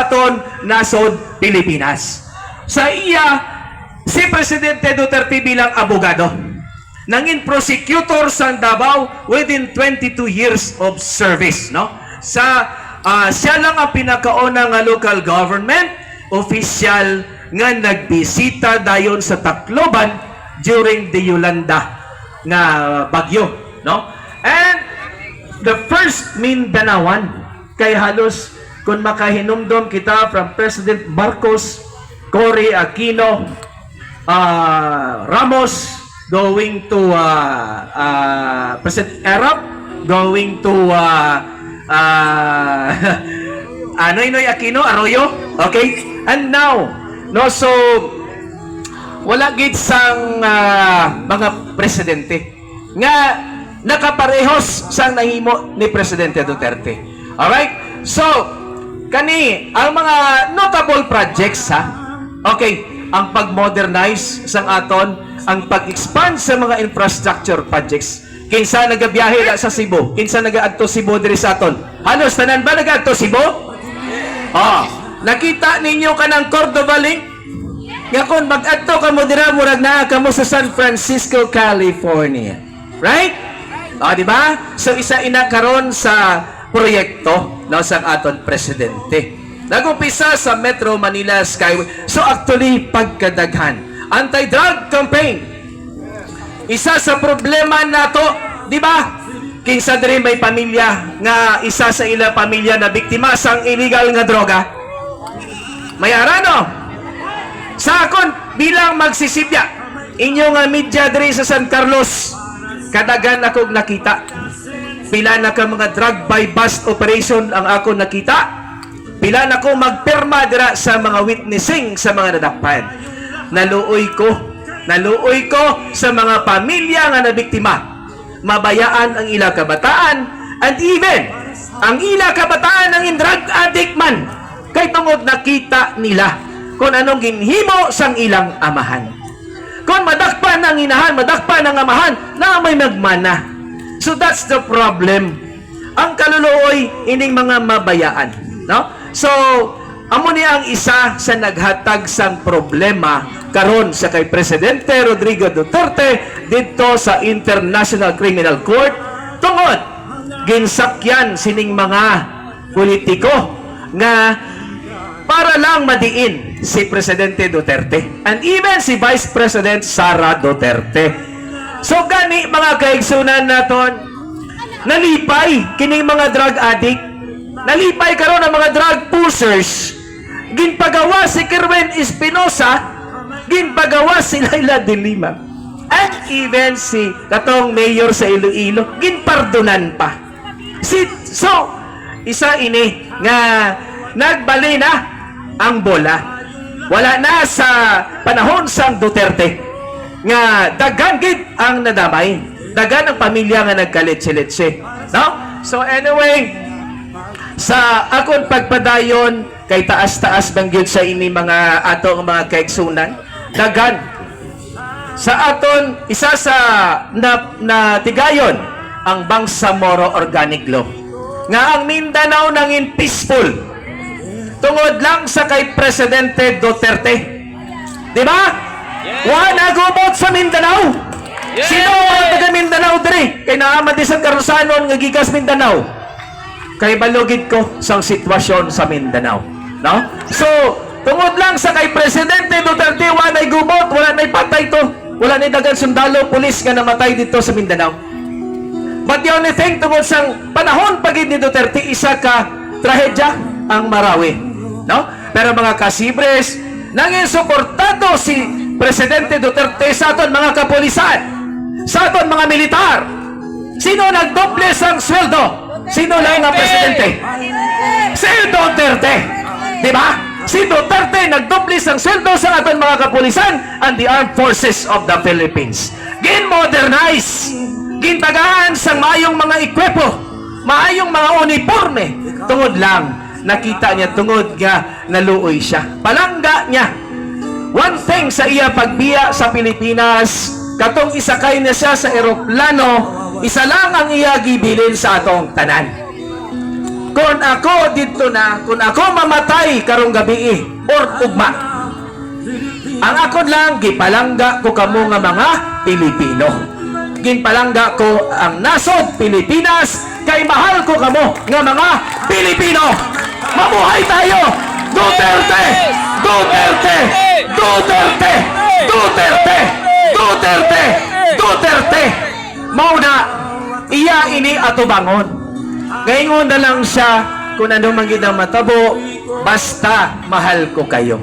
aton nasod Pilipinas. Sa iya, si Presidente Duterte bilang abogado, nangin prosecutor sa Davao within 22 years of service, no? Siya lang ang pinakauna nga local government official nga nagbisita dayon sa Tacloban during the Yolanda nga bagyo, no? And the first Mindanaoan, kay halos kung makahinumdom kita from President Marcos, Cory Aquino, Ramos, going to President Erap, going to Noynoy Aquino, Arroyo, okay? And now, no, so wala gid sang mga presidente nga nakaparehos sang nahimo ni Presidente Duterte. Alright? So, kani ang mga notable projects, ha? Okay, ang pag-modernize sang aton, ang pag-expand sa mga infrastructure projects. Kinsa nagabiyahe na sa Cebu? Kinsa nagaadto Cebu diri sa aton? Halos tanan ba nagaadto Cebu? Nakita ninyo kanang Cordova Link? Nga kung mag-adto ka mo dira, murag naa ka mo sa San Francisco, California. Right? Di ba? So isa ina karon sa proyekto no sa aton presidente. Nag-umpisa sa Metro Manila Skyway. So actually pagkadaghan, anti-drug campaign. Isa sa problema nato, di ba? Kinsa diri may pamilya nga isa sa ila pamilya na biktima sang illegal nga droga. May arano. Sa akon bilang magsisibya, inyo nga media diri sa San Carlos, kadagan akong nakita. Pila na ka mga drug by bust operation ang ako nakita. Pila na ko magpirma dira sa mga witnessing sa mga nadakpan. Naluoy ko sa mga pamilya nga nabiktima. Mabayaan ang ila kabataan and even ang ila kabataan ang drug addict man. Kay tungod nakita nila kung anong ginhimo sang ilang amahan. Kung madakpan ang inahan, madakpan ang amahan, na may nagmana. So that's the problem. Ang kaluluoy ining mga mabayaan, no? So amo ni ang isa sa naghatag sang problema karon sa kay Presidente Rodrigo Duterte dito sa International Criminal Court tungod ginsakyan sining mga politiko nga para lang madiin si Presidente Duterte and even si Vice President Sara Duterte. So gani mga kaigsunan naton, nalipay kining mga drug addict, nalipay karon ang mga drug pushers, ginpagawa si Kerwin Espinosa, ginpagawa si Laila de Lima, at even si katong mayor sa Iloilo, ginpardonan pa. So isa ini nga nagbali na ang bola. Wala na sa panahon sang Duterte nga daghan gid ang nadamay, daghan ang pamilya nga nagkaletse-letse, no? So anyway, sa akon pagpadayon kay taas-taas bang gyud sa ini mga atong mga kaigsunan, daghan sa aton isa sa na tigayon ang Bangsamoro Organic Law nga ang Mindanao nangin peaceful tungod lang sa kay Presidente Duterte. Di ba? Wa nagubot sa Mindanao. Sino ang taga Mindanao diri? Kay naamad di sa karusanon nga gikas Mindanao. Kay balugid ko sang sitwasyon sa Mindanao, no? So, tungod lang sa kay Presidente Duterte, wa nay gubot, wala nay patay to. Wala nay dagan sundalo, pulis nga namatay dito sa Mindanao. But the only thing tungod sang panahon pagid ni Duterte, isa ka trahedya ang Marawi. No? Pero mga kasibres, nangin suportado si Presidente Duterte sa aton mga kapulisan, sa aton mga militar. Sino nagdoble sang sweldo? Sino lang ang presidente? Si Duterte. Di ba? Si Duterte nagdoble sang sweldo sa aton mga kapulisan and the Armed Forces of the Philippines. Gin-modernize, gintagaan sang maayong mga ekwipo, maayong mga uniforme, tungod lang nakita niya tungod nga naluoy siya. Palangga niya. One thing sa iya pagbiya sa Pilipinas, katong isakay na siya sa eroplano, isa lang ang iya gibilin sa atong tanan. kung ako dito na, kung ako mamatay karong gabi or ugma, ang akon lang gipalangga ko kamo nga mga Pilipino. Ginpalangga ko ang nasod Pilipinas kay mahal ko kamo nga mga Pilipino. Mabuhay tayo! Duterte! Duterte! Duterte! Duterte! Duterte! Duterte! Mauna, iya ini atubangon. Ngayon na lang siya kung ano man gid ang matabo, basta mahal ko kayo.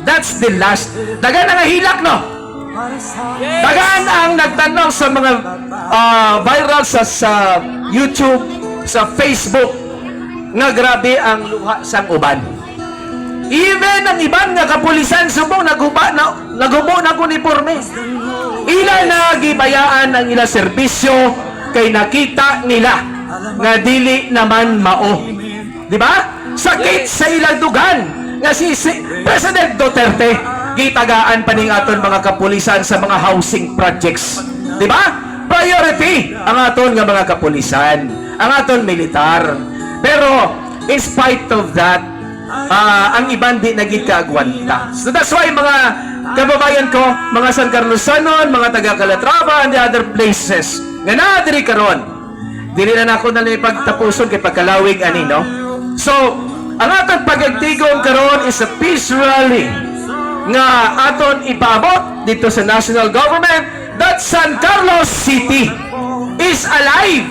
That's the last. Dagan ang hilak, no? Dagan ang nagtanong sa mga viral sa YouTube, sa Facebook, nga grabe ang luha sang uban. Even ang iban nga kapulisan subong nagubo na uniforme. Ila na gibayaan ang ila serbisyo kay nakita nila nga dili naman mao. Di ba? Sakit sa ilang dugan nga si President Duterte gitagaan pa ning aton mga kapulisan sa mga housing projects. Di ba? Priority ang aton nga mga kapulisan, ang aton militar. Pero in spite of that, ang iban di naging kaagwanta. So that's why mga kababayan ko, mga San Carlosanon, mga taga Calatrava and the other places nga naadiri karon, dili na ako na pagtapuson kay pagkalawig ani, no? So ang aton pagagtigom karon is a peace rally nga aton ipaabot dito sa national government that San Carlos City is alive,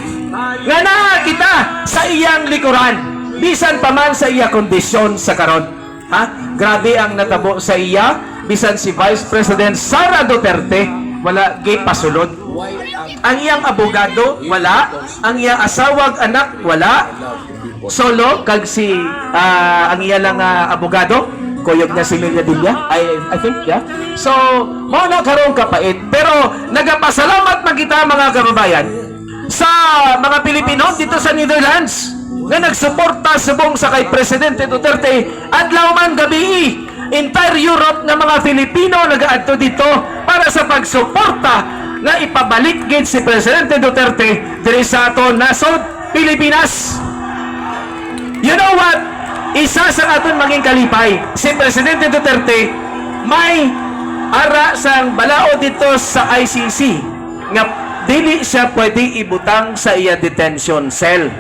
nga na kita sa iyang likuran, bisan pa man sa iya kondisyon sa karon. Ha? Grabe ang natabo sa iya, bisan si Vice President Sara Duterte wala gay pasulod. Ang iyang abogado wala, ang iyang asawag anak wala. Solo kag si ang iya lang abogado, kuyog na si Lilia Dilla, I think, yeah. So mo na karon kapait, pero nagapasalamat man kita mga kababayan sa mga Pilipino dito sa Netherlands nga nagsuporta subong sa kay Presidente Duterte adlaw man gabi. Entire Europe nga mga Pilipino nagaadto dito para sa pagsuporta nga ipabalik gid si Presidente Duterte diri sa aton nasod Pilipinas. You know what? Isa sa aton maging kalipay, si Presidente Duterte may ara sang balao dito sa ICC nga dili siya pwede ibutang sa iya detention cell.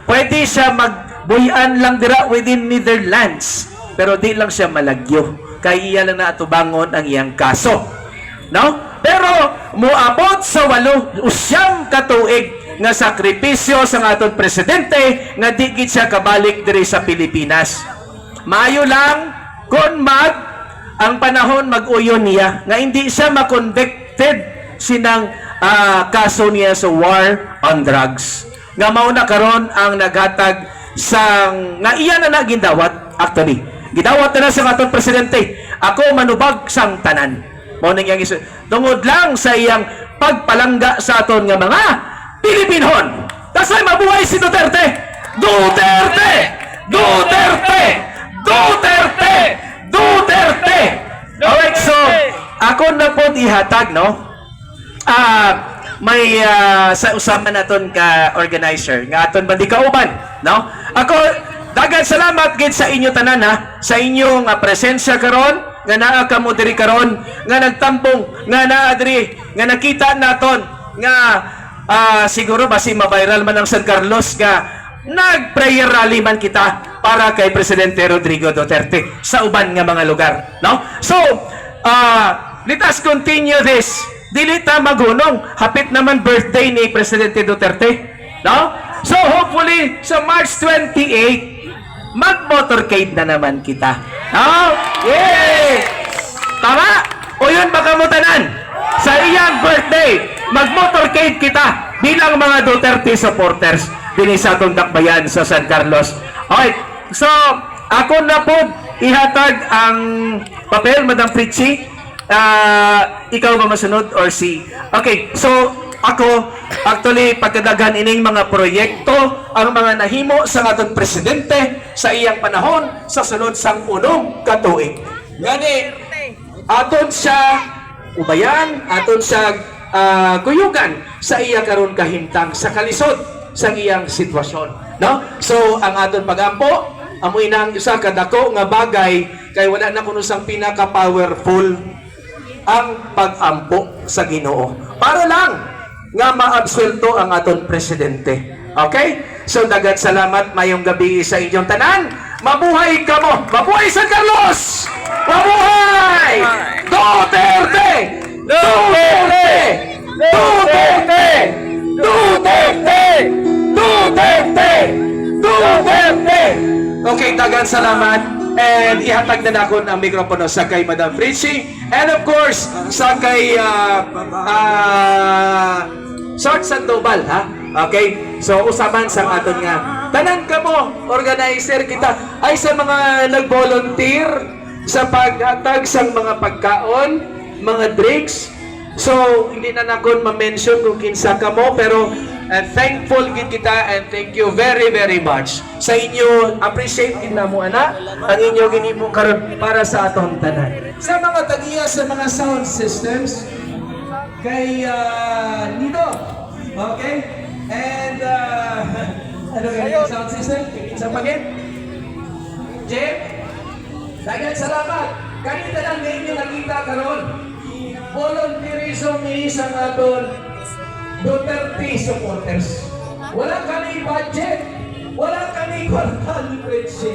Pwede siya magbuyan lang dira within Netherlands, pero di lang siya malagyo. Kay iya lang na atubangon ang iyang kaso. No? Pero moabot sa 8 katuig nga sakripisyo sa aton presidente nga di gid siya kabalik diri sa Pilipinas. Maayo lang kun ang panahon mag-uyon niya nga hindi siya ma-convicted sinang kaso niya sa war on drugs. Nga mauna karon ang naghatag sang nga iya na gindawat, actually gidawat na sa aton presidente, ako manubag sang tanan. Mao ning iyang tungod lang sa iyang pagpalangga sa aton nga mga Pilipinon. Tasay mabuhay si Duterte. Duterte! Duterte! Duterte! Duterte! Alright, so ako na po ihatag, no? May sa usama naton ka organizer nga aton ba di kauban, no? Ako dagan salamat gid sa inyo tanan, ha, sa inyong presensya karon nga naa kamo diri karon nga nagtampong nga naa diri nga nakita naton nga siguro basi ma-viral man ang San Carlos nga nag-prayer rally man kita para kay Presidente Rodrigo Duterte sa uban nga mga lugar, no? So let us continue this. Dili ta magunong, hapit naman birthday ni Presidente Duterte, no? So hopefully sa March 28 mag-motorcade na naman kita, no? Yay! Tama? O yun baka mo tanan sa iyang birthday mag-motorcade kita bilang mga Duterte supporters dinhi sa atong dakbayan sa San Carlos. Alright, so ako na po ihatag ang papel, Madam Pritchie. Ikaw ba masunod or si? Okay, so ako actually pagkadagan ining mga proyekto ang mga nahimo sa aton presidente sa iyang panahon sa sunod sang 1 katuig. Gani aton siya ubayan, aton siya kuyugan sa iya karon kahimtang sa kalisod sa iyang sitwasyon. No? So, ang aton pagampo, amoy na ang isa kadako nga bagay, kay wala na kuno sang pinaka-powerful ang pag-ampo sa Ginoo. Para lang nga maabsuelto ang aton presidente. Okay? So, dagat salamat, mayong gabi sa inyong tanan. Mabuhay ka mo! Mabuhay San Carlos! Mabuhay! Duterte! Duterte! Duterte! Duterte! Duterte! Duterte! Okay, dagat salamat. And ihatag na nakon ang mikropono sa kay Madam Fritzy. And of course, sa kay Short Sandoval, ha? Okay? So, usaban sa aton nga. Tanan ka mo, organizer kita, ay sa mga nag-volunteer sa paghatag sa mga pagkaon, mga drinks. So, hindi na nakon ma-mention kung kinsa ka mo, pero thankful gid kita and thank you very, very much. Sa inyo, appreciate din na mo, ana, ang inyo ginimo karon para sa atong tanan. Sa mga tagiya sa mga sound systems, kay Nito, okay? And, ano yung sound system? Sa pagin? Jim? Dagat salamat. Kanita lang na inyo nakita karon. Volunteerism ni sa aton Duterte supporters. Wala kami budget. Wala kami kwartal, Fritzy.